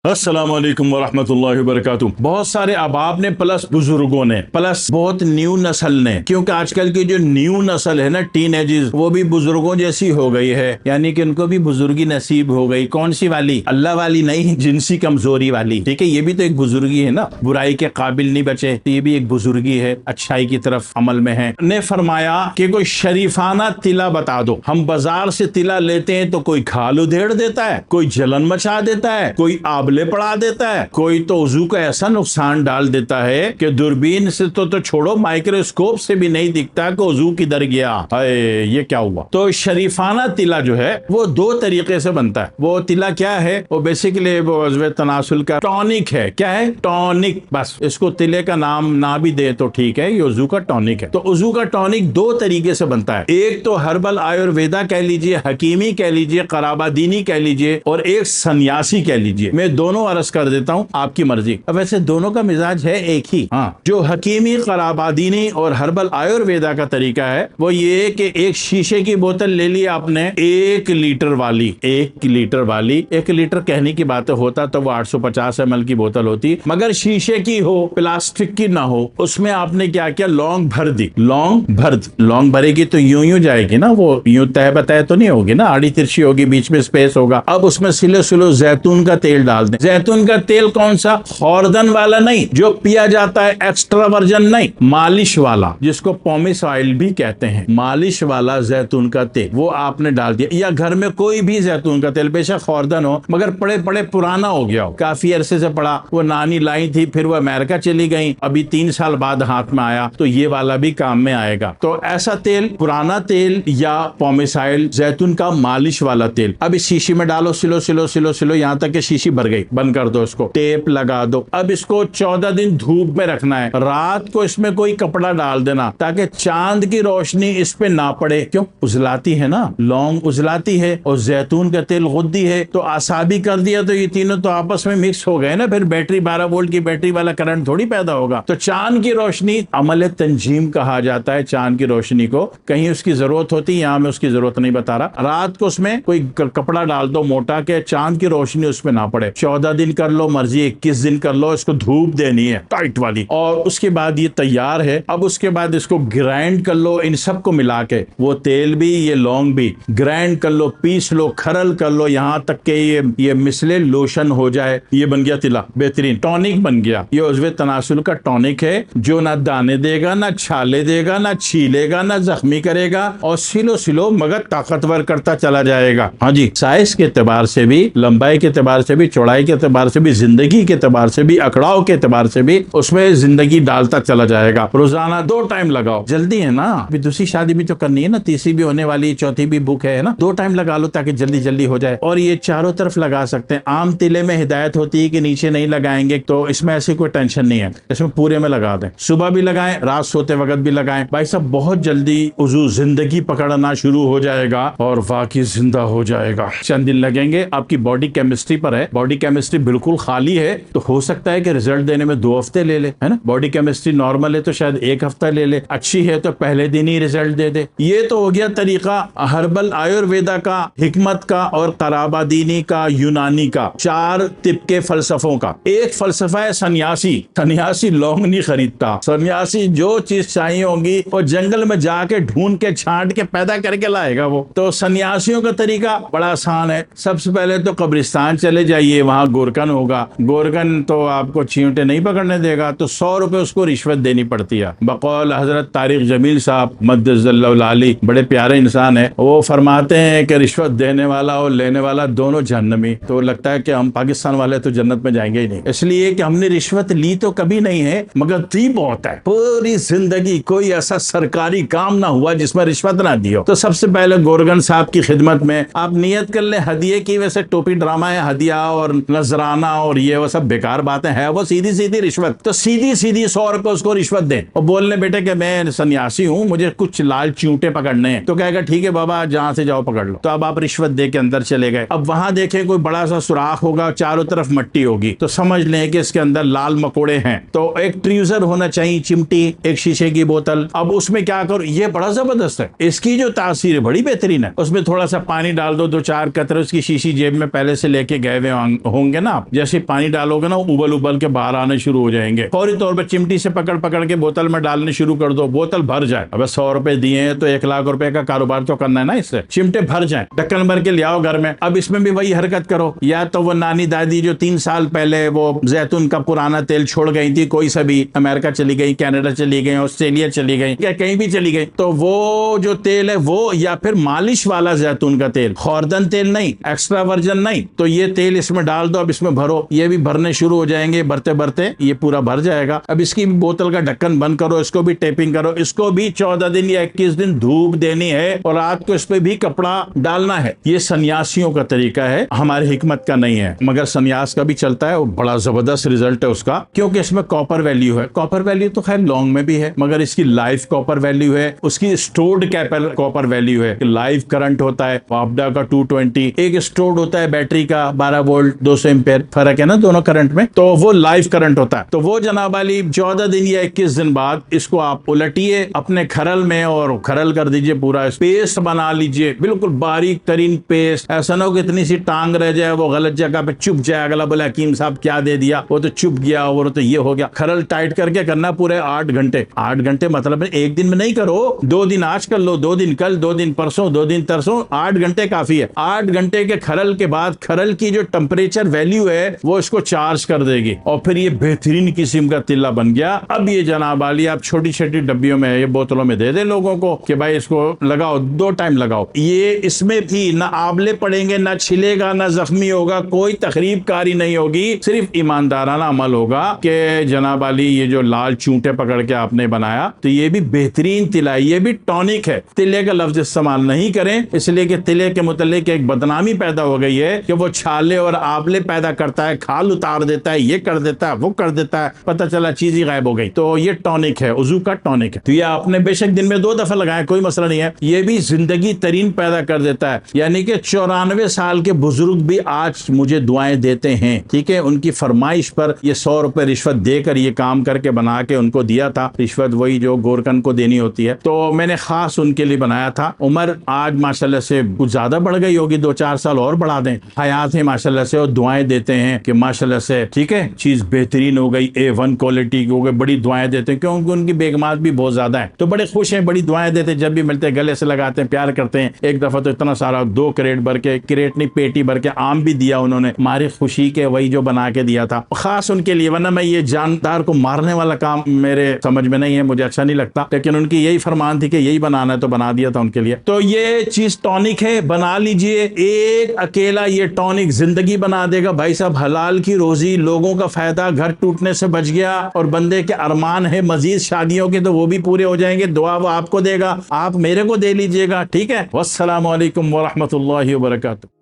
अस्सलाम वालेकुम वरहमतुल्लाहि वबरकातुहू। बहुत सारे अहबाब ने प्लस बुजुर्गों ने प्लस बहुत न्यू नस्ल ने, क्योंकि आजकल की जो न्यू नस्ल है ना टीनेजर्स, वो भी बुजुर्गों जैसी हो गई है, यानी कि उनको भी बुजुर्गी नसीब हो गई। कौन सी वाली? अल्लाह वाली नहीं, जिनसी कमजोरी वाली। ठीक है, ये भी तो एक बुजुर्गी है ना, बुराई के काबिल नहीं बचे तो ये भी एक बुजुर्गी है, अच्छाई की तरफ अमल में है। ने फरमाया कि कोई शरीफाना तिला बता दो। हम बाजार से तिला लेते हैं तो कोई खाल उधेड़ देता है, कोई जलन मचा देता है, कोई आबले पड़ा देता है, कोई तो वजू का ऐसा नुकसान डाल देता है कि दूरबीन से तो छोड़ो, माइक्रोस्कोप से भी नहीं दिखता कि वजू किधर गया। हाय, ये क्या हुआ? तो शरीफाना तिला जो है वो दो तरीके से बनता है। वो तिला क्या है? वो बेसिकली वो अज़्व तनासुल का टॉनिक है। क्या है? टॉनिक। बस इसको तिले का नाम ना भी दे तो ठीक है, ये वजू का टॉनिक है। तो वजू का टॉनिक दो तरीके से बनता है। एक तो हर्बल आयुर्वेदा कह लीजिए, हकीमी कह लीजिए, कराबादीनी कह लीजिए, और एक सन्यासी कह लीजिए। मैं दोनों अर्ज कर देता हूँ, आपकी मर्जी। अब वैसे दोनों का मिजाज है एक ही। हाँ, जो हकीमी, कराबादीनी और हर्बल आयुर्वेदा का तरीका है वो ये कि एक शीशे की बोतल ले ली आपने, 1 लीटर वाली। 1 लीटर कहने की बात होता तो वो 850 ml की बोतल होती, मगर शीशे की हो, प्लास्टिक की ना हो। उसमें आपने क्या किया? लौंग भर दी। लौंग भरेगी तो यूं यूं जाएगी ना, वो यूं तय बताए तो नहीं होगी ना, आड़ी तिरछी होगी, बीच में स्पेस होगा। अब उसमें सिलो सिलो जैतून का तेल डाल दें। जैतून का तेल कौन सा? खौरदन वाला नहीं, जो पिया जाता है, एक्स्ट्रा वर्जन नहीं, मालिश वाला, जिसको पॉमिस ऑयल भी कहते हैं। मालिश वाला जैतून का तेल वो आपने डाल दिया। या घर में कोई भी जैतून का तेल, बेशक खौरदन हो मगर पड़े पड़े पुराना हो गया हो, काफी अरसे से पड़ा, वो नानी लाई थी, फिर वो अमेरिका चली गई, अभी 3 साल बाद हाथ में आया, तो ये वाला भी काम में आएगा। तो ऐसा तेल, पुराना तेल या पॉमिस ऑयल, जैतून का मालिश वाला तेल, अब इस शीशी में डालो, सिलो सिलो सिलो सिलो, यहां तक कि शीशी भर गई। बंद कर दो इसको, टेप लगा दो। अब इसको 14 दिन धूप में रखना है। रात को इसमें कोई कपड़ा डाल देना ताकि चांद की रोशनी इस पे ना पड़े। क्यों? उजलाती है ना, लौंग उजलाती है और जैतून का तेल गुद्दी है, तो आसाबी कर दिया तो ये तीनों तो आपस में मिक्स हो गए ना। फिर बैटरी 12 वोल्ट की बैटरी वाला करंट थोड़ी पैदा होगा। तो चांद की रोशनी अमल तंजीम कहा जाता है। चांद की रोशनी को कहीं उसकी जरूरत होती है, यहाँ में उसकी जरूरत नहीं बता रहा। रात को उसमें कोई कपड़ा डाल दो मोटा के, चांद की रोशनी उसमें ना पड़े। 14 दिन कर लो, मर्जी 21 दिन कर लो, इसको धूप देनी है टाइट वाली। और उसके बाद ये तैयार है। अब उसके बाद इसको ग्राइंड कर लो, इन सबको मिला के, वो तेल भी, ये लौंग भी ग्राइंड कर लो, पीस लो, खरल कर लो, यहां तक के ये मिसले लोशन हो जाए। ये बन गया तिला, बेहतरीन टॉनिक बन गया। ये उज़्व तनासुल का टॉनिक है, जो ना दाने देगा, ना छाले देगा, ना छीलेगा, ना जख्मी करेगा, और सिलो सिलो मगर ताकतवर करता चला जाएगा। हाँ जी, साइज के एतबार से भी, लंबाई के एतबार से भी, चौड़ाई के एतबार से भी, जिंदगी के एतबार से भी, अकड़ाव के एतबार से भी उसमें जिंदगी डालता चला जाएगा। रोजाना 2 टाइम लगाओ। जल्दी है ना, अभी दूसरी शादी भी तो करनी है ना, तीसरी भी होने वाली, चौथी भी बुक है ना। 2 टाइम लगा लो ताकि जल्दी जल्दी हो जाए। और ये चारों तरफ लगा सकते हैं। आम तिले में हिदायत होती है कि नीचे नहीं लगाएंगे, तो इसमें ऐसी कोई टेंशन नहीं है, इसमें पूरे में लगा दें। सुबह भी लगाएं, रात सोते वक्त भी लगाएं। भाई साहब, बहुत जल्दी उजू जिंदगी पकड़ना शुरू हो जाएगा और वाकई जिंदा हो जाएगा। चंद दिन लगेंगे, आपकी बॉडी केमिस्ट्री पर है। बॉडी केमिस्ट्री बिल्कुल खाली है तो हो सकता है कि रिजल्ट देने में 2 हफ्ते ले ले, है ना। बॉडी केमिस्ट्री नॉर्मल है तो शायद 1 हफ्ता ले ले, अच्छी है तो पहले दिन ही रिजल्ट दे दे। ये तो हो गया तरीका हर्बल आयुर्वेदा का, हिकमत का, और कराबादीनी का, यूनानी का, 4 तिब के फलसफों का। एक फलसफा है सन्यासी। सन्यासी लौंग नहीं खरीदता। सन्यासी जो चीज चाहिए होगी वो जंगल में जाके ढूंढ के छांट के पैदा करके लाएगा वो। तो सन्यासियों का तरीका बड़ा आसान है। सबसे पहले तो कब्रिस्तान चले जाइए, वहां गोरकन होगा। गोरकन तो आपको चींटे नहीं पकड़ने देगा, तो 100 रुपए उसको रिश्वत देनी पड़ती है। बकौल हजरत तारिक जमील साहब मद्दज़ल्लहु आली, बड़े प्यारे इंसान है, वो फरमाते हैं कि रिश्वत देने वाला और लेने वाला दोनों जहन्नमी। तो लगता है कि हम पाकिस्तान वाले तो जन्नत में जाएंगे ही नहीं, इसलिए कि हमने रिश्वत ली तो कभी नहीं है, मगर दी बहुत है। पूरी जिंदगी कोई ऐसा सरकारी काम ना हुआ जिसमें रिश्वत ना दी हो। तो सबसे पहले गोरगन साहब की खिदमत में आप नियत कर ले हदिये की। वैसे टोपी ड्रामा है, हदिया और नजराना और ये वो सब बेकार बातें हैं, वो सीधी सीधी रिश्वत। तो सीधी सीधी 100 रुपए उसको रिश्वत दे और बोलने बेटे कि मैं सन्यासी हूँ, मुझे कुछ लाल चूंटे पकड़ने हैं। तो कहेगा ठीक है बाबा, जहां से जाओ पकड़ लो। तो अब आप रिश्वत दे के अंदर चले गए। अब वहां देखें कोई बड़ा सा सुराख होगा, चारों तरफ मट्टी होगी, तो समझ लें कि इसके अंदर लाल मकोड़े हैं। तो एक ट्रीजर होना चाहिए, चिमटी, एक शीशे की बोतल। अब उसमें क्या करो, ये बड़ा जबरदस्त है, इसकी जो तासीर बड़ी बेहतरीन है। उसमें थोड़ा सा पानी डाल दो, 2-4 कतरे, उसकी शीशी जेब में पहले से लेके गए हुए होंगे ना, जैसे पानी डालोगे ना उबल उबल के बाहर आने शुरू हो जाएंगे, फौरी तौर पर चिमटी से पकड़ पकड़ के बोतल में डालने शुरू कर दो, बोतल भर जाए। अब 100 रुपए दिए हैं तो 1 लाख रुपए का कारोबार तो करना है ना, इससे चिमटे भर जाए, ढक्कन भर के ले आओ घर में। अब इसमें भी वही हरकत करो, या तो वो नानी दादी जो 3 साल पहले वो जैतून का पुराना तेल छोड़ गई थी, कोई सा भी, अमेरिका चली गई, कनाडा चली गई, ऑस्ट्रेलिया चली गई, या कहीं भी चली गई, तो वो जो तेल है वो, या फिर मालिश वाला जैतून का तेल, खार्दन तेल नहीं, एक्स्ट्रा वर्जन नहीं, तो ये तेल इसमें डाल दो। अब इसमें भरो, ये भी भरने शुरू हो जाएंगे, भरते भरते ये पूरा भर जाएगा। अब इसकी बोतल का ढक्कन बंद करो, इसको भी टेपिंग करो, इसको भी 14 दिन या 21 दिन धूप देनी है, और रात को इस पे भी कपड़ा डालना है। ये सन्यासियों का तरीका है, हमारे हिकमत का नहीं है, मगर सन्यास का भी चलता है, वो बड़ा जबरदस्त रिजल्ट है उसका, क्योंकि इसमें कॉपर वैल्यू है। कॉपर वैल्यू तो खैर लौंग में भी है, मगर इसकी लाइफ कॉपर वैल्यू है, उसकी स्टोर्ड कॉपर वैल्यू है। लाइव करंट होता है वापडा का 220, एक स्टोर्ड होता है बैटरी का 12 वोल्ट 200 एम्पेयर, फर्क है ना दोनों करंट में, तो वो लाइव करंट होता है। तो वो जनाब वाली 14 दिन या 21 दिन बाद इसको आप उलटिए अपने खरल में, और खरल कर दीजिए, पूरा पेस्ट बना लीजिए, बिल्कुल बारीक तरीन पेस्ट। ऐसा ना हो कि इतनी सी टांग रह जाए, वो गलत जगह पे चुप जाए, अगला बोले हकीम साहब क्या दे दिया, वो तो चुप गया, और तो ये हो गया। खरल टाइट करके करना पूरे 8 घंटे। 8 घंटे मतलब एक दिन में नहीं करो, 2 दिन आज कर लो, 2 दिन कल, 2 दिन परसों, 2 दिन तरसों, 8 घंटे काफी है। 8 घंटे के खरल के बाद खरल की जो टेम्परेचर वैल्यू है वो इसको चार्ज कर देगी, और फिर ये बेहतरीन किस्म का तिल्ला बन गया। अब ये जनाब वाली आप छोटी छोटी डब्बियों में, ये बोतलों में दे दे लोगों को कि भाई इसको लगाओ, 2 टाइम लगाओ। ये इसमें भी ना आंवले पड़ेंगे, ना छिलेगा, ना जख्मी होगा, कोई तकरीब कारी नहीं होगी, सिर्फ ईमानदाराना अमल होगा कि जनाब वाली ये जो लाल चूंटे पकड़ के आपने बनाया, तो ये भी बेहतरीन तिला है, ये भी टॉनिक है। तिले का लफ्ज इस्तेमाल नहीं करें, इसलिए कि तिले के मुतल्लिक एक बदनामी पैदा हो गई है कि वो छाले और आंवले पैदा करता है, खाल उतार देता है, ये कर देता है, वो कर देता है, पता चला चीज ही गायब हो गई। तो ये टॉनिक है, वजू का टॉनिक है। तो ये आपने बेशक दिन में 2 दफा लगाए, कोई मसला नहीं है, ये भी जिंदगी तरीन पैदा कर देता है। यानी कि 94 साल के बुजुर्ग भी आज मुझे दुआएं देते हैं, ठीक है, उनकी फरमाइश पर ये 100 रुपए रिश्वत देकर ये काम करके बना के उनको दिया था। रिश्वत वही जो गोरकन को देनी होती है, तो मैंने खास उनके लिए बनाया था। उम्र आज माशाल्लाह से कुछ ज्यादा बढ़ गई होगी, 2-4 साल और बढ़ा दें, हयात है माशाल्लाह से, और दुआएं देते हैं कि माशाल्लाह से, ठीक है, चीज बेहतरीन हो गई, A1 क्वालिटी की हो गई, बड़ी दुआएं देते हैं, क्योंकि उनकी बेगमात भी बहुत ज्यादा है, तो बड़े खुश हैं, बड़ी दुआएं देते हैं, जब भी मिलते हैं गले से लगाते हैं, प्यार करते हैं। एक दफा तो इतना सारा 2 क्रेट भर के, क्रेट नहीं पेटी भर के आम भी दिया उन्होंने, हमारी खुशी के वही जो बना के दिया था, खास उनके लिए। वरना मैं ये जानदार को मारने वाला काम मेरे समझ में नहीं है, मुझे अच्छा नहीं लगता, लेकिन उनकी यही फरमान थी कि यही बनाना है, तो बना दिया था उनके लिए। तो ये चीज टॉनिक है, बना लीजिए। एक अकेला ये टॉनिक जिंदगी बना देगा भाई साहब, हलाल की रोजी, लोगों का फायदा, घर टूटने से बच गया, और बंदे के अरमान है मजीद शादियों के, तो वो भी पूरे हो जाएंगे। दुआ वो आपको देगा, आप मेरे को दे लीजिएगा, ठीक है। वस्सलामु अलैकुम वरहमतुल्लाहि वबरकातुहू।